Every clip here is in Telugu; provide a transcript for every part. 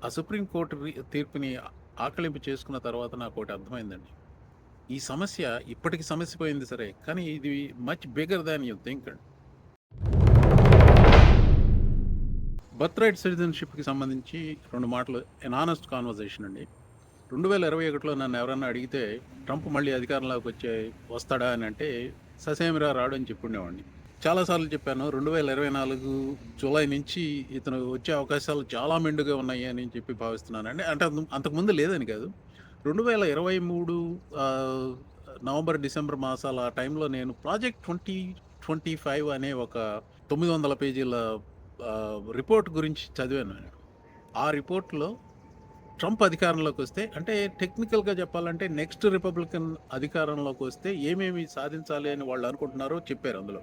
ఆ సుప్రీంకోర్టు తీర్పుని ఆకళింపు చేసుకున్న తర్వాత నాకు ఒకటి అర్థమైందండి. ఈ సమస్య ఇప్పటికి సమస్య పోయింది సరే, కానీ ఇది much bigger than you think అండి. బర్త్ రైట్ సిటిజన్షిప్కి సంబంధించి 2 మాటలు ఎన్ ఆనెస్ట్ కాన్వర్జేషన్ అండి. 2021లో నన్ను ఎవరన్నా అడిగితే ట్రంప్ మళ్ళీ అధికారంలోకి వస్తాడా అని అంటే ససేమిరా రాడు అని చెప్పుండేవాడిని. చాలాసార్లు చెప్పాను. 2024 జూలై నుంచి ఇతను వచ్చే అవకాశాలు చాలా మెండుగా ఉన్నాయి అని చెప్పి భావిస్తున్నానండి. అంటే అంతకుముందు లేదని కాదు. 2023 నవంబర్, డిసెంబర్ మాసాల ఆ టైంలో నేను ప్రాజెక్ట్ 2025 అనే ఒక 900 పేజీల రిపోర్ట్ గురించి చదివాను నేను. ఆ రిపోర్ట్‌లో ట్రంప్ అధికారంలోకి వస్తే, అంటే టెక్నికల్‌గా చెప్పాలంటే నెక్స్ట్ రిపబ్లికన్ అధికారంలోకి వస్తే ఏమేమి సాధించాలి అని వాళ్ళు అనుకుంటున్నారో చెప్పారు అందులో.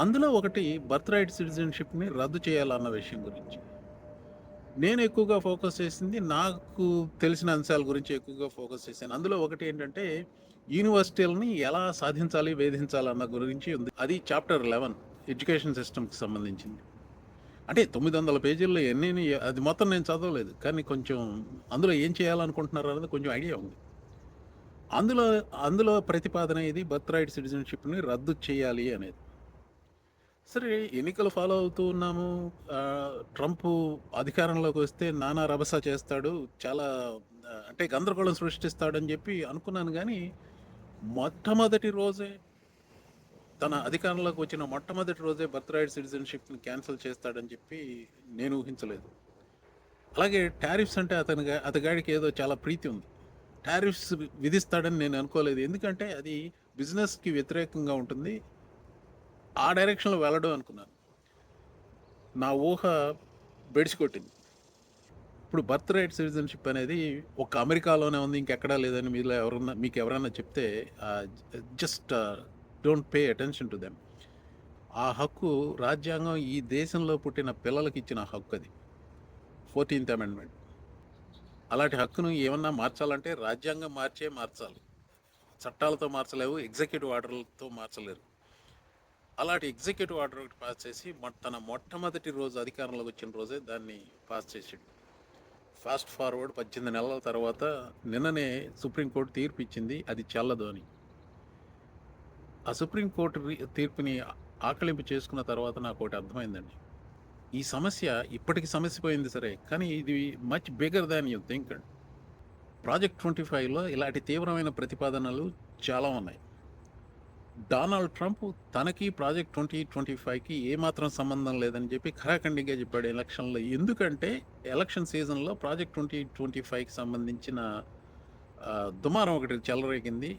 అందులో ఒకటి బర్త్ రైట్ సిటిజన్షిప్‌ని రద్దు చేయాలన్న విషయం గురించి. నేను ఎక్కువగా ఫోకస్ చేసింది నాకు తెలిసిన అంశాల గురించి ఎక్కువగా ఫోకస్ చేశాను. అందులో ఒకటి ఏంటంటే యూనివర్సిటీలని ఎలా సాధించాలి, వేధించాలన్న గురించి ఉంది. అది చాప్టర్ 11 ఎడ్యుకేషన్ సిస్టమ్‌కి సంబంధించింది. అంటే 900 పేజీల్లో ఎన్నెన్ని అది మొత్తం నేను చదవలేదు. కానీ కొంచెం అందులో ఏం చేయాలనుకుంటున్నారు అనేది కొంచెం ఐడియా ఉంది. అందులో అందులో ప్రతిపాదన ఇది బర్త్ రైట్ సిటిజన్షిప్‌ని రద్దు చేయాలి అనేది. సరే, ఎన్నికలు ఫాలో అవుతూ ఉన్నాము. ట్రంప్ అధికారంలోకి వస్తే నానా రభస చేస్తాడు. చాలా అంటే గందరగోళం సృష్టిస్తాడని చెప్పి అనుకున్నాను గానీ, మొట్టమొదటి రోజే తన అధికారంలోకి వచ్చిన మొట్టమొదటి రోజే బర్త్ రైట్ సిటిజన్షిప్‌ని క్యాన్సిల్ చేస్తాడని చెప్పి నేను ఊహించలేదు. అలాగే టారిఫ్స్ అంటే అతగాడికి ఏదో చాలా ప్రీతి ఉంది. టారిఫ్స్ విధిస్తాడని నేను అనుకోలేదు. ఎందుకంటే అది బిజినెస్‌కి వ్యతిరేకంగా ఉంటుంది. ఆ డైరెక్షన్‌లో వెళ్ళడం అనుకున్నాను. నా ఊహ బెడిసికొట్టింది. ఇప్పుడు బర్త్ రైట్ సిటిజన్షిప్ అనేది ఒక్క అమెరికాలోనే ఉంది, ఇంకెక్కడా లేదని మీకెవరన్నా చెప్తే just don't pay attention to them. ఆ హక్కు రాజ్యాంగం ఈ దేశంలో పుట్టిన పిల్లలకి ఇచ్చిన హక్కు అది. 14th amendment. అలాంటి హక్కును ఏమన్నా మార్చాలంటే రాజ్యాంగం మార్చాలి. చట్టాలతో మార్చలేవు, ఎగ్జిక్యూటివ్ ఆర్డర్లతో మార్చలేరు. అలాంటి ఎగ్జిక్యూటివ్ ఆర్డర్ ఒకటి పాస్ చేసి తన మొట్టమొదటి రోజు అధికారంలోకి వచ్చిన రోజే దాన్ని పాస్ చేసాడు. ఫాస్ట్ ఫార్వర్డ్ 18 నెలల తర్వాత నిన్ననే సుప్రీంకోర్టు తీర్పు ఇచ్చింది అది చెల్లదు అని. ఆ సుప్రీంకోర్టు తీర్పుని ఆకళింపు చేసుకున్న తర్వాత నాకు ఒకటి అర్థమైందండి. ఈ సమస్య ఇప్పటికి సమస్య పోయింది సరే, కానీ ఇది much bigger than you think అండి. ప్రాజెక్ట్ 25లో ఇలాంటి తీవ్రమైన ప్రతిపాదనలు చాలా ఉన్నాయి. డొనాల్డ్ ట్రంప్ తనకి ప్రాజెక్ట్ 2025కి ఏమాత్రం సంబంధం లేదని చెప్పి ఖరాఖండిగా చెప్పాడు ఎలక్షన్లో. ఎందుకంటే ఎలక్షన్ సీజన్లో ప్రాజెక్ట్ 2025కి సంబంధించిన దుమారం ఒకటి చెలరేగింది.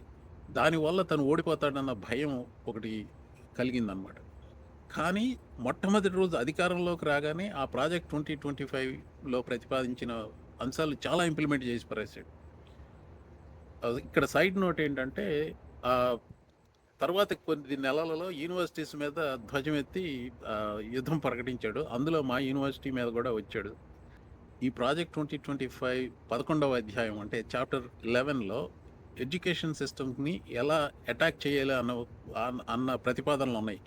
దానివల్ల తను ఓడిపోతాడన్న భయం ఒకటి కలిగిందనమాట. కానీ మొట్టమొదటి రోజు అధికారంలోకి రాగానే ఆ ప్రాజెక్ట్ 2025లో ప్రతిపాదించిన అంశాలు చాలా ఇంప్లిమెంట్ చేసి పరేశాడు. ఇక్కడ సైడ్ నోట్ ఏంటంటే తర్వాత కొన్ని నెలలలో యూనివర్సిటీస్ మీద ధ్వజం ఎత్తి యుద్ధం ప్రకటించాడు. అందులో మా యూనివర్సిటీ మీద కూడా వచ్చాడు. ఈ ప్రాజెక్ట్ 2025 11వ అధ్యాయం అంటే చాప్టర్ 11లో ఎడ్యుకేషన్ సిస్టమ్ని ఎలా అటాక్ చేయాలి అన్న ప్రతిపాదనలు ఉన్నాయి.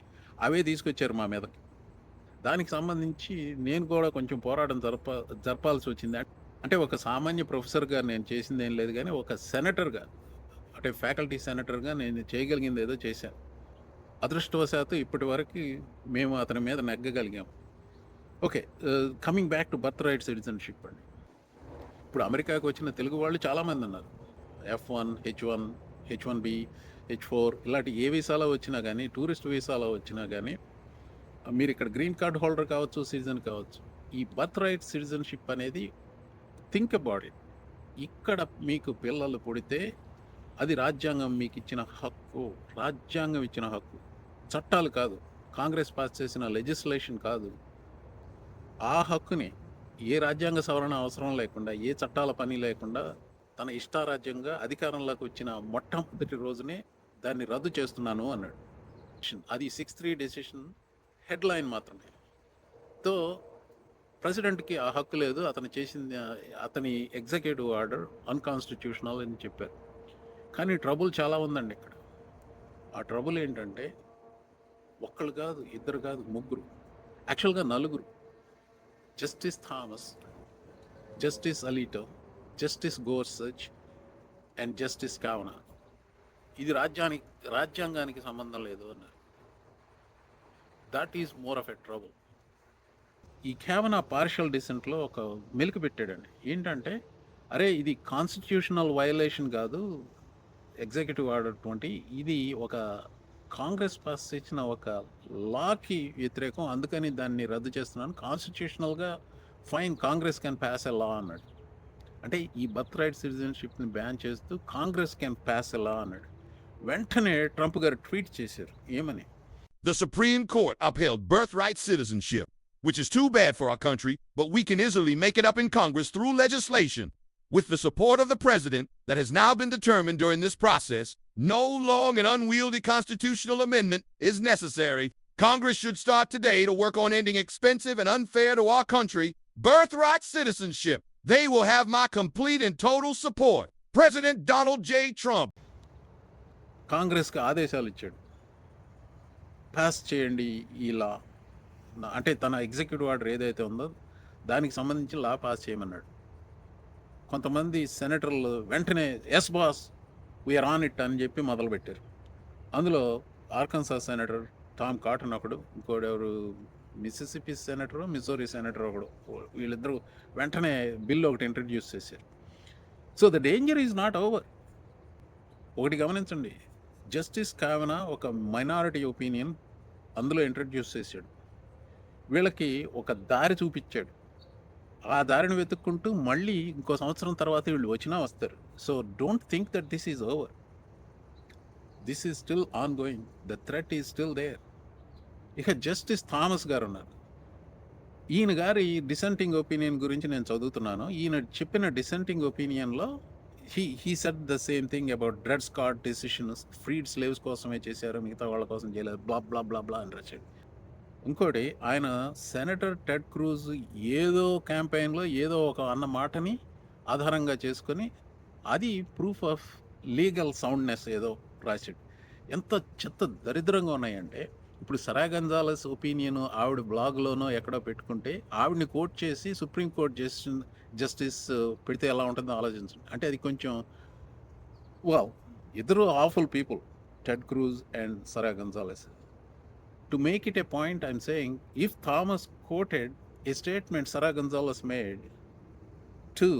అవే తీసుకొచ్చారు మా మీదకి. దానికి సంబంధించి నేను కూడా కొంచెం పోరాటం జరపాల్సి వచ్చింది. అంటే ఒక సామాన్య ప్రొఫెసర్గా నేను చేసింది ఏం లేదు, కానీ ఒక సెనేటర్గా, అంటే ఫ్యాకల్టీ సెనేటర్గా నేను చేయగలిగింది ఏదో చేశాను. అదృష్టవశాత్తు ఇప్పటి వరకు మేము అతని మీద నెగ్గగలిగాం. Okay, coming back to birth right citizenship అండి. ఇప్పుడు అమెరికాకు వచ్చిన తెలుగు వాళ్ళు చాలామంది ఉన్నారు. F1, H1, H1B, H4 ఇలాంటి ఏ వీసాలో వచ్చినా కానీ, టూరిస్ట్ వీసాలో వచ్చినా కానీ, మీరు ఇక్కడ గ్రీన్ కార్డ్ హోల్డర్ కావచ్చు, సిటిజన్ కావచ్చు, ఈ బర్త్ రైట్ సిటిజన్షిప్ అనేది థింక్ అబౌట్ ఇట్. ఇక్కడ మీకు పిల్లలు పుడితే అది రాజ్యాంగం మీకు ఇచ్చిన హక్కు. రాజ్యాంగం ఇచ్చిన హక్కు, చట్టాలు కాదు, కాంగ్రెస్ పాస్ చేసిన లెజిస్లేషన్ కాదు. ఆ హక్కుని ఏ రాజ్యాంగ సవరణ అవసరం లేకుండా, ఏ చట్టాల పని లేకుండా తన ఇష్టారాజ్యంగా అధికారంలోకి వచ్చిన మొట్టమొదటి రోజునే దాన్ని రద్దు చేస్తున్నాను అన్నాడు. అది 6-3 డెసిషన్ హెడ్లైన్ మాత్రమే. తో ప్రెసిడెంట్కి ఆ హక్కు లేదు, అతని ఎగ్జిక్యూటివ్ ఆర్డర్ అన్కాన్స్టిట్యూషనల్ అని చెప్పారు. కానీ ట్రబుల్ చాలా ఉందండి ఇక్కడ. ఆ ట్రబుల్ ఏంటంటే ఒక్కళ్ళు కాదు, ఇద్దరు కాదు, ముగ్గురు, యాక్చువల్గా నలుగురు. Justice Thomas, justice Alito, justice Gorsuch and justice Kavanaugh. ఇది రాజ్యాంగానికి సంబంధం లేదు అన్నారు. That is more of a trouble. ఈ కేవనా పార్షియల్ డిసెంట్లో ఒక మెలికి పెట్టాడండి. ఏంటంటే, అరే ఇది కాన్స్టిట్యూషనల్ వయలేషన్ కాదు, ఎగ్జిక్యూటివ్ ఆర్డర్ 20, ఇది ఒక కాంగ్రెస్ పాస్ ఇచ్చిన ఒక లాకి వ్యతిరేకం, అందుకని దాన్ని రద్దు చేస్తున్నాను, కాన్స్టిట్యూషనల్గా ఫైన్, కాంగ్రెస్ కెన్ పాస్ ఎ లా అన్నాడు. అంటే ఈ బర్త్ రైట్ సిటిజన్షిప్ని బ్యాన్ చేస్తూ కాంగ్రెస్ కెన్ పాస్ ఎ లా అన్నాడు. వెంటనే ట్రంప్ గారు ట్వీట్ చేశారు ఏమని, The Supreme Court upheld birthright citizenship, which is too bad for our country, but we can easily make it up in Congress through legislation. With the support of the president that has now been determined during this process, no long and unwieldy constitutional amendment is necessary. Congress should start today to work on ending expensive and unfair to our country birthright citizenship. They will have my complete and total support. President Donald J. Trump. కాంగ్రెస్కి ఆదేశాలు ఇచ్చాడు, పాస్ చేయండి ఈ లా, అంటే తన ఎగ్జిక్యూటివ్ ఆర్డర్ ఏదైతే ఉందో దానికి సంబంధించి లా పాస్ చేయమన్నాడు. కొంతమంది సెనేటర్లు వెంటనే yes boss we are on it అని చెప్పి మొదలుపెట్టారు. అందులో ఆర్కన్సాస్ సెనేటర్ టామ్ కాటన్ ఒకడు, ఇంకోటి ఎవరు మిసిసిపి సెనేటరు, మిజోరీ సెనేటర్ ఒకడు, వీళ్ళిద్దరూ వెంటనే బిల్ ఒకటి ఇంట్రడ్యూస్ చేశారు. So the danger is not over. ఒకటి గమనించండి, జస్టిస్ కావనా ఒక మైనారిటీ ఒపీనియన్ అందులో ఇంట్రడ్యూస్ చేశాడు. వీళ్ళకి ఒక దారి చూపించాడు. ఆ దారిని వెతుక్కుంటూ మళ్ళీ ఇంకో సంవత్సరం తర్వాత వీళ్ళు వచ్చినా వస్తారు. So don't think that this is over. This is still ongoing. The threat is still there. ఇక జస్టిస్ థామస్ గారు ఉన్నారు. ఈయన గారి డిసెంటింగ్ ఒపీనియన్ గురించి నేను చదువుతున్నాను. ఈయన చెప్పిన డిసెంటింగ్ ఒపీనియన్లో he said the same thing about Dred Scott decision, freed slaves కోసమే చేశారు, మిగతా వాళ్ళ కోసం చేయలేదు, బ్లా బ్లా బ్లా బ్లా అని రాశాడు. ఇంకోటి, ఆయన సెనేటర్ టెడ్ క్రూజ్ ఏదో క్యాంపెయిన్లో ఏదో ఒక అన్న మాటని ఆధారంగా చేసుకొని అది ప్రూఫ్ ఆఫ్ లీగల్ సౌండ్నెస్ ఏదో రాశాడు. ఎంత చెత్త దరిద్రంగా ఉన్నాయంటే, ఇప్పుడు సరా గంజాలస్ ఒపీనియన్ ఆవిడ బ్లాగ్లోనో ఎక్కడో పెట్టుకుంటే ఆవిడని కోట్ చేసి సుప్రీంకోర్టు జస్టిస్ పెడితే ఎలా ఉంటుందో ఆలోచించండి. అంటే అది కొంచెం వావ్, ఇద్దరు awful people, Ted Cruz and Sara Gonzales. To make it a point, I'm saying, if Thomas quoted a statement Sara Gonzales made to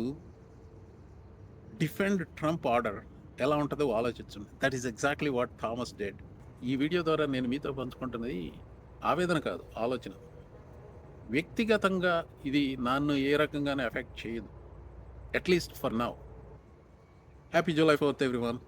defend Trump order, ఎలా ఉంటుందో ఆలోచించండి. That is exactly what Thomas did. ఈ వీడియో ద్వారా నేను మీతో పంచుకుంటున్నది ఆవేదన కాదు, ఆలోచన. వ్యక్తిగతంగా ఇది నన్ను ఏ రకంగానే ఎఫెక్ట్ చేయదు, at least for now. Happy July 4th everyone.